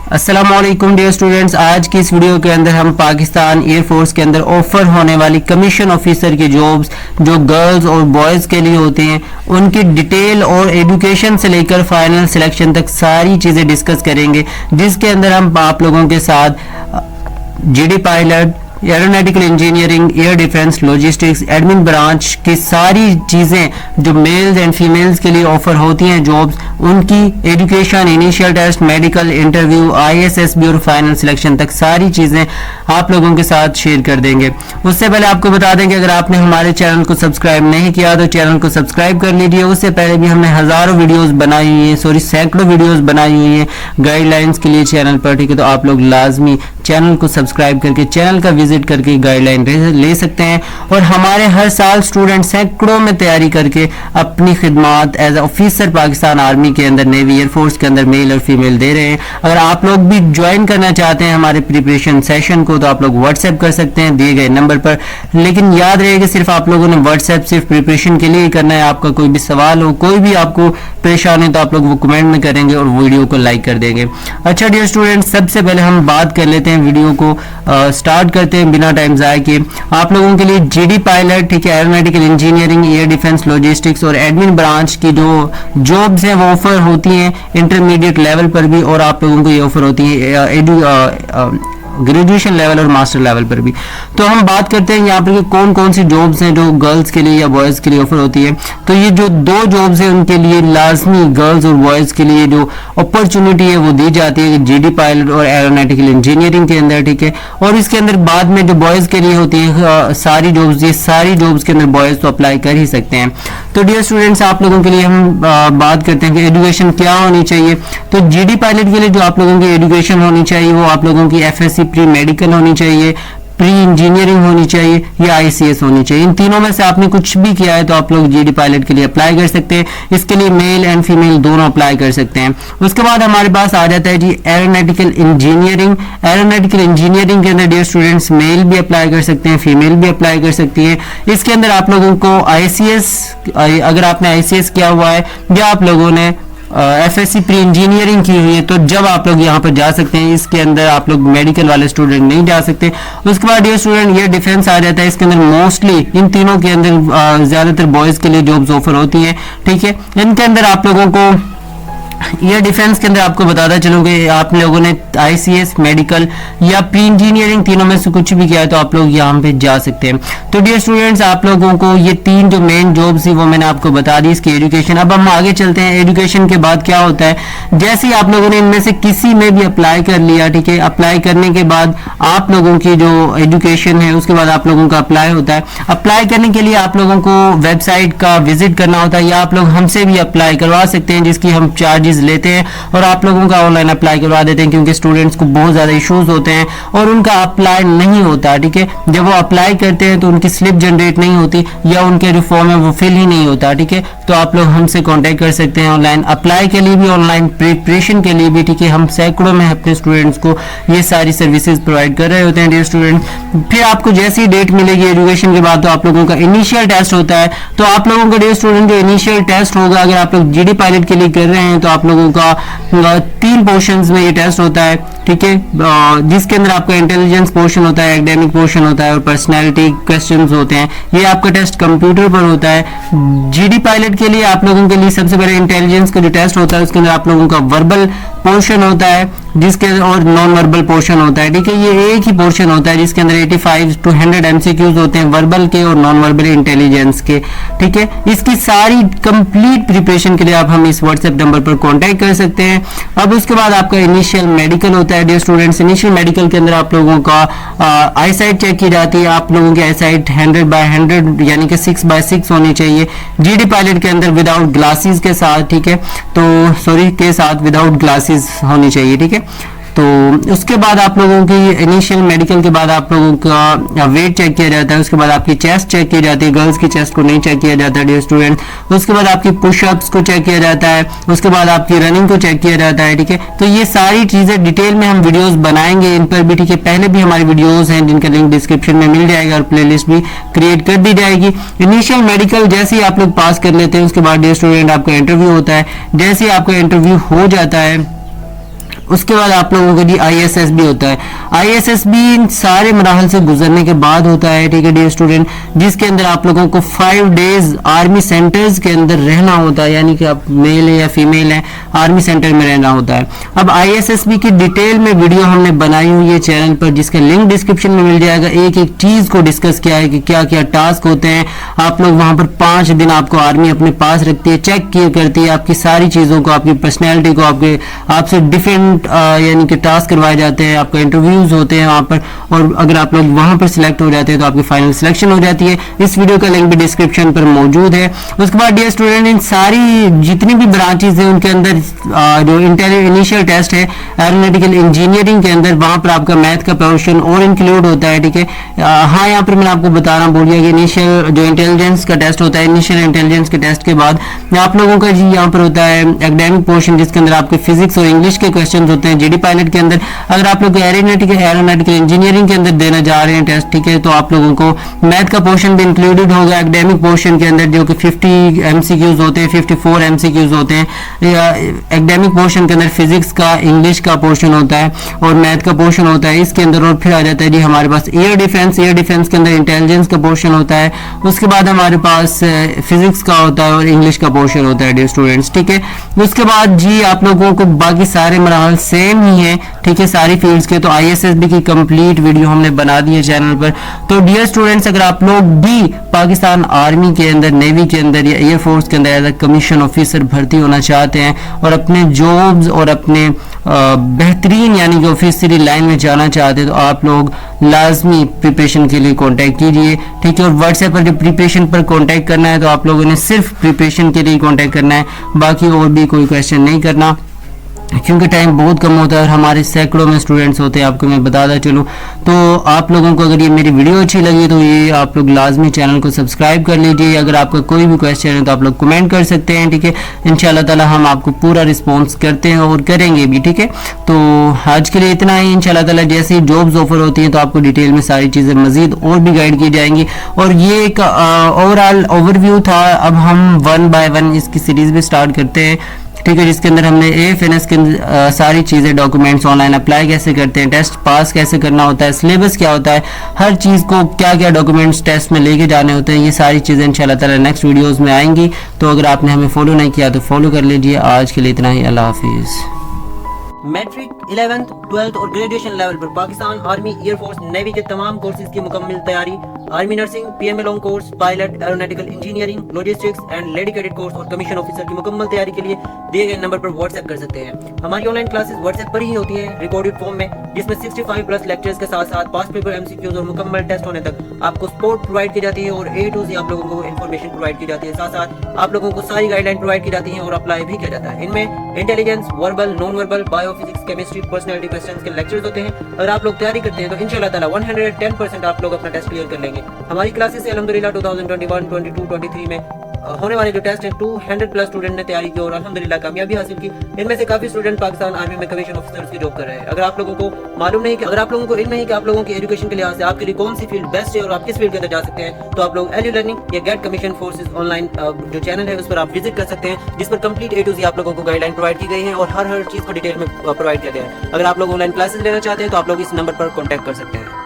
अस्सलामुअलैकुम dear students, आज की इस वीडियो के अंदर हम पाकिस्तान एयरफोर्स के अंदर ऑफर होने वाली कमीशन ऑफिसर की जॉब्स जो गर्ल्स और बॉयज़ के लिए होते हैं उनकी डिटेल और एजुकेशन से लेकर फाइनल सिलेक्शन तक सारी चीज़ें डिस्कस करेंगे, जिसके अंदर हम आप लोगों के साथ GD pilot, aeronautical engineering, air defence, logistics, admin branch की सारी चीज़ें जो मेल्स एंड फीमेल्स के लिए ऑफर होती हैं जॉब्स, उनकी education, initial test, medical interview, ISSB और फाइनल सिलेक्शन तक सारी चीज़ें आप लोगों के साथ शेयर कर देंगे। उससे पहले आपको बता दें कि अगर आपने हमारे चैनल को सब्सक्राइब नहीं किया तो चैनल को सब्सक्राइब कर लीजिए। उससे पहले भी हमने हज़ारों वीडियोज़ बनाई हुई हैं, सैकड़ों वीडियोज़ बनाई हुई हैं गाइडलाइंस के लिए चैनल पर, ठीक है। तो आप लोग लाजमी चैनल को सब्सक्राइब करके चैनल का विजिट करके गाइडलाइन ले सकते हैं। और हमारे हर साल स्टूडेंट सैकड़ों में तैयारी करके अपनी खिदमत एज ऑफिसर पाकिस्तान आर्मी के अंदर, नेवी, एयरफोर्स के अंदर मेल और फीमेल दे रहे हैं। अगर आप लोग भी ज्वाइन करना चाहते हैं हमारे प्रिपरेशन सेशन को तो आप लोग व्हाट्सएप कर सकते हैं दिए गए नंबर पर। लेकिन याद रहे कि सिर्फ आप लोगों ने व्हाट्सएप सिर्फ प्रिपरेशन के लिए ही करना है। आपका कोई भी सवाल हो, कोई भी आपको परेशानी, तो आप लोग वो कमेंट में करेंगे और वीडियो को लाइक कर देंगे। अच्छा डियर स्टूडेंट्स, सबसे पहले हम बात कर लेते हैं, वीडियो को स्टार्ट करते हैं बिना टाइम ज़ाया किए। आप लोगों के लिए जीडी पायलट, ठीक है, aeronautical engineering, air defence, logistics और एडमिन ब्रांच की जो जॉब्स हैं वो ऑफर होती हैं इंटरमीडिएट लेवल पर भी, और आप लोगों को ये ऑफर होती है ग्रेजुएशन लेवल और मास्टर लेवल पर भी। तो हम बात करते हैं यहाँ पर कि कौन कौन सी जॉब्स हैं जो गर्ल्स के लिए या बॉयज़ के लिए ऑफर होती है। तो ये जो दो जॉब्स हैं उनके लिए लाजमी गर्ल्स और बॉयज़ के लिए जो अपॉर्चुनिटी है वो दी जाती है जीडी पायलट और एरोनॉटिकल इंजीनियरिंग के अंदर, ठीक है। और इसके अंदर बाद में जो बॉयज़ के लिए होती है सारी जॉब्स, ये सारी जॉब्स के अंदर बॉयज़ तो अप्लाई कर ही सकते हैं। तो डियर स्टूडेंट्स, आप लोगों के लिए हम बात करते हैं कि एजुकेशन क्या होनी चाहिए। तो जीडी पायलट के लिए जो आप लोगों की एजुकेशन होनी चाहिए वो आप लोगों की FSC प्री मेडिकल होनी चाहिए, प्री इंजीनियरिंग होनी चाहिए या ICS होनी चाहिए। इन तीनों में से आपने कुछ भी किया है तो आप लोग जीडी पायलट के लिए अप्लाई कर सकते हैं। इसके लिए मेल एंड फीमेल दोनों अप्लाई कर सकते हैं। उसके बाद हमारे पास आ जाता है जी एरोनॉटिकल इंजीनियरिंग। एरोनॉटिकल इंजीनियरिंग के अंदर डियर स्टूडेंट्स मेल भी अप्लाई कर सकते हैं, फीमेल भी अप्लाई कर सकती है। इसके अंदर आप लोगों को ICS, अगर आपने ICS किया हुआ है या आप लोगों ने FSC प्री इंजीनियरिंग की हुई है तो जब आप लोग यहाँ पर जा सकते हैं। इसके अंदर आप लोग मेडिकल वाले स्टूडेंट नहीं जा सकते। उसके बाद ये स्टूडेंट ये डिफेंस आ जाता है। इसके अंदर मोस्टली इन तीनों के अंदर ज़्यादातर बॉयज़ के लिए जॉब्स ऑफर होती हैं, ठीक है। इनके अंदर आप लोगों को एयर डिफेंस के अंदर आपको बताता चलूँ कि आप लोगों ने ICS, मेडिकल या प्री इंजीनियरिंग तीनों में से कुछ भी किया है तो आप लोग यहाँ पे जा सकते हैं। तो डियर स्टूडेंट्स, आप लोगों को ये तीन जो मेन जॉब्स थी वो मैंने आपको बता दी, इसकी एजुकेशन। अब हम आगे चलते हैं। एजुकेशन के बाद क्या होता है, जैसे ही आप लोगों ने इनमें से किसी में भी अप्लाई कर लिया, ठीक है, अप्लाई करने के बाद आप लोगों की जो एजुकेशन है उसके बाद आप लोगों का अप्लाई होता है। अप्लाई करने के लिए आप लोगों को वेबसाइट का विजिट करना होता है या आप लोग हमसे भी अप्लाई करवा सकते हैं, जिसकी हम चार्जेस लेते हैं और आप लोगों का ऑनलाइन अप्लाई करवा देते हैं, क्योंकि स्टूडेंट्स को बहुत ज़्यादा इश्यूज होते हैं और उनका अप्लाई नहीं होता, ठीक है। जब वो अप्लाई करते हैं तो उनकी स्लिप जनरेट नहीं होती या उनके जो फॉर्म है वो फिल ही नहीं होता, ठीक है। तो आप लोग हमसे कांटेक्ट कर सकते हैं ऑनलाइन अप्लाई के लिए भी, ऑनलाइन प्रिपरेशन के लिए भी, ठीक है। हम सैकड़ों में अपने स्टूडेंट्स को ये सारी सर्विसेज प्रोवाइड कर रहे होते हैं डियर स्टूडेंट। फिर आपको जैसी डेट मिलेगी एजुकेशन के बाद तो आप लोगों का इनिशियल टेस्ट होता है। तो आप लोगों का डियर स्टूडेंट जो इनिशियल टेस्ट होगा, अगर आप लोग जीडी पायलट के लिए कर रहे हैं तो आप लोगों का 3 पोर्शंस में ये टेस्ट होता है, ठीक है, जिसके अंदर आपका इंटेलिजेंस पोर्शन होता है, एकेडमिक पोर्शन होता है और पर्सनैलिटी क्वेश्चंस होते हैं। ये आपका टेस्ट कंप्यूटर पर होता है। जीडी पायलट के लिए आप लोगों के लिए सबसे पहले इंटेलिजेंस का जो टेस्ट होता है उसके अंदर आप लोगों का वर्बल पोर्शन होता है जिसके और नॉन वर्बल पोर्शन होता है, ठीक है। ये एक ही पोर्शन होता है जिसके अंदर 85 to 100 MCQs होते हैं वर्बल के और नॉन वर्बल इंटेलिजेंस के, ठीक है। इसकी सारी कंप्लीट प्रिपरेशन के लिए आप हम इस व्हाट्सएप नंबर पर कांटेक्ट कर सकते हैं। अब उसके बाद आपका इनिशियल मेडिकल होता है डियर स्टूडेंट्स। इनिशियल मेडिकल के अंदर आप लोगों का आई साइट चेक की जाती है। आप लोगों की आई साइट 100/100 यानी कि 6/6 होनी चाहिए जीडी पायलट के अंदर विदाउट ग्लासेस के साथ, ठीक है। तो सॉरी के साथ विदाउट ग्लासेस होनी चाहिए, ठीक है। तो उसके बाद आप लोगों की इनिशियल मेडिकल के बाद आप लोगों का वेट चेक किया जाता है। उसके बाद आपकी चेस्ट चेक की जाती है। गर्ल्स की चेस्ट को नहीं चेक किया जाता डियर स्टूडेंट। उसके बाद आपकी पुशअप्स को चेक किया जाता है। उसके बाद आपकी रनिंग को चेक किया जाता है, ठीक है। तो ये सारी चीज़ें डिटेल में हम वीडियोस बनाएंगे इन पर भी, ठीक है। पहले भी हमारी वीडियोस हैं जिनका लिंक डिस्क्रिप्शन में मिल जाएगा और प्लेलिस्ट भी क्रिएट कर दी जाएगी। इनिशियल मेडिकल जैसे ही आप लोग पास कर लेते हैं उसके बाद डियर स्टूडेंट आपका इंटरव्यू होता है। जैसे ही आपका इंटरव्यू हो जाता है उसके बाद आप लोगों का जी ISS भी होता है। ISS भी इन सारे मराहल से गुजरने के बाद होता है, ठीक है डियर स्टूडेंट, जिसके अंदर आप लोगों को 5 डेज आर्मी सेंटर्स के अंदर रहना होता है, यानी कि आप मेल है या फीमेल है, आर्मी सेंटर में रहना होता है। अब ISSB की डिटेल में वीडियो हमने बनाई हुई है चैनल पर, जिसका लिंक डिस्क्रिप्शन में मिल जाएगा। एक एक चीज को डिस्कस किया है कि क्या क्या टास्क होते हैं। आप लोग वहां पर 5 दिन आपको आर्मी अपने पास रखती है, चेक किया करती है आपकी सारी चीजों को, आपकी पर्सनैलिटी को, आपसे डिफरेंट यानी कि टास्क करवाए जाते हैं, आपका इंटरव्यूज होते हैं वहां पर, और अगर आप लोग वहां पर सिलेक्ट हो जाते हैं तो आपकी फाइनल सिलेक्शन हो जाती है। इस वीडियो का लिंक भी डिस्क्रिप्शन पर मौजूद है। उसके बाद डियर स्टूडेंट, इन सारी जितनी भी ब्रांचेज है उनके अंदर जो इनिशियल टेस्ट है एरोनॉटिकल इंजीनियरिंग के अंदर, वहां पर आपका मैथ का पोर्शन और इंक्लूड होता है, ठीक है। हाँ, यहाँ पर मैंने आपको बताना भूल गया कि इनिशियल जो इंटेलिजेंस का टेस्ट होता है, इनिशियल इंटेलिजेंस के टेस्ट के बाद आप लोगों का जी यहाँ पर होता है एकेडमिक पोर्शन, जिसके अंदर आपके फिजिक्स और इंग्लिश के क्वेश्चन होते हैं। GD पायलट के अंदर अगर आप लोग एरोनॉटिकल इंजीनियरिंग के अंदर देना जा रहे हैं टेस्ट, ठीक है, तो आप लोगों को मैथ का पोर्शन भी इंक्लूडेड होगा एकेडमिक पोर्शन के अंदर, जो कि 50 MCQs होते हैं, 54 MCQs होते हैं। एकेडमिक पोर्शन के अंदर फिजिक्स का, इंग्लिश का पोर्शन होता है और मैथ का पोर्शन होता है इसके अंदर। और फिर आ जाता है जी हमारे पास एयर डिफेंस के अंदर इंटेलिजेंस का पोर्शन होता है। उसके बाद हमारे पास फिजिक्स का होता है और इंग्लिश का पोर्शन होता है डियर स्टूडेंट्स, ठीक है। उसके बाद जी आप लोगों को बाकी सारे मराहल सेम ही है, ठीक है, सारी फील्ड्स के। तो ISSB की कंप्लीट वीडियो हमने बना दी है चैनल पर। तो डियर स्टूडेंट्स, अगर आप लोग भी पाकिस्तान आर्मी के अंदर, नेवी के अंदर या एयरफोर्स के अंदर एज अ कमीशन ऑफिसर भर्ती होना चाहते हैं और अपने जॉब्स और अपने बेहतरीन यानी कि ऑफिसरी लाइन में जाना चाहते हैं, तो आप लोग लाजमी प्रिपरेशन के लिए कांटेक्ट कीजिए, ठीक है। और व्हाट्सएप पर जब प्रिपरेशन पर कांटेक्ट करना है तो आप लोगों ने सिर्फ प्रिपरेशन के लिए कांटेक्ट करना है, बाकी और भी कोई क्वेश्चन नहीं करना, क्योंकि टाइम बहुत कम होता है और हमारे सैकड़ों में स्टूडेंट्स होते हैं, आपको मैं बताता चलूँ। तो आप लोगों को अगर ये मेरी वीडियो अच्छी लगी तो ये आप लोग लाजमी चैनल को सब्सक्राइब कर लीजिए। अगर आपका कोई भी क्वेश्चन है तो आप लोग कमेंट कर सकते हैं, ठीक है। इंशाल्लाह ताला हम आपको पूरा रिस्पॉन्स करते हैं और करेंगे भी, ठीक है। तो आज के लिए इतना ही। इंशाल्लाह ताला जैसे ही जॉब्स ऑफर होती हैं तो आपको डिटेल में सारी चीज़ें मजीद और भी गाइड की जाएंगी। और ये एक ओवरऑल ओवरव्यू था। अब हम 1 बाय 1 इसकी सीरीज भी स्टार्ट करते हैं, ठीक है, जिसके अंदर हमने AFNS के सारी चीज़ें, डॉक्यूमेंट्स ऑनलाइन अप्लाई कैसे करते हैं, टेस्ट पास कैसे करना होता है, सिलेबस क्या होता है, हर चीज़ को क्या क्या डॉक्यूमेंट्स टेस्ट में लेके जाने होते हैं, ये सारी चीज़ें इंशाल्लाह ताला नेक्स्ट वीडियोस में आएंगी। तो अगर आपने हमें फॉलो नहीं किया तो फॉलो कर लीजिए। आज के लिए इतना ही, अल्लाह हाफिज़। मैट्रिक 11th 12th और ग्रेजुएशन लेवल पर पाकिस्तान आर्मी, एयरफोर्स, नेवी के तमाम कोर्सेज की मुकम्मल तैयारी, army nursing, PMA long course, pilot, aeronautical engineering, logistics and lady cadet course और कमीशन ऑफिसर की मुकम्मल तैयारी के लिए दिए गए नंबर पर व्हाट्सएप कर सकते हैं। हमारी ऑनलाइन क्लासेस व्हाट्सएप पर ही होती हैं रिकॉर्डेड फॉर्म में, जिसमें 65+ लेक्चर्स के साथ साथ पास पेपर, MCQs और मुकम्मल टेस्ट होने तक आपको सपोर्ट प्रोवाइड की जाती है और A to Z आप लोगों को इन्फॉर्मेशन प्रोवाइड की जाती है। साथ साथ आप लोगों को सारी गाइडलाइन प्रोवाइड की जाती है और अप्लाई भी किया जाता है। इनमें intelligence, verbal, non verbal, biophysics, chemistry, personality questions के लेक्चर्स होते हैं। अगर आप लोग तैयारी करते हैं तो इंशाल्लाह ताला 110% आप लोग अपना टेस्ट क्लियर कर लेंगे। हमारी क्लासेस से अल्हम्दुलिल्लाह 2021, 22, 23 में होने वाले जो टेस्ट हैं 200+ स्टूडेंट ने तैयारी की और अल्हम्दुलिल्लाह कामयाबी हासिल की। इनमें से काफी स्टूडेंट पाकिस्तान आर्मी में कमीशन ऑफिसर्स की जॉब कर रहे हैं। अगर आप लोगों को मालूम नहीं कि, अगर आप लोगों को इल्म नहीं कि आप लोगों की एजुकेशन के लिहाज से आपके लिए कौन सी फील्ड बेस्ट है और आप किस फील्ड के अंदर जा सकते हैं, तो आप लोग एलयू लर्निंग या गेट कमीशन फोर्सेज ऑनलाइन जो चैनल है उस पर आप विजिट कर सकते हैं, जिस पर कंप्लीट A to Z आप लोगों को गाइडलाइन प्रोवाइड की गई है और हर चीज को डिटेल में प्रोवाइड किया गया है। अगर आप लोग ऑनलाइन क्लासेस लेना चाहते हैं तो आप लोग इस नंबर पर कॉन्टैक्ट कर सकते हैं।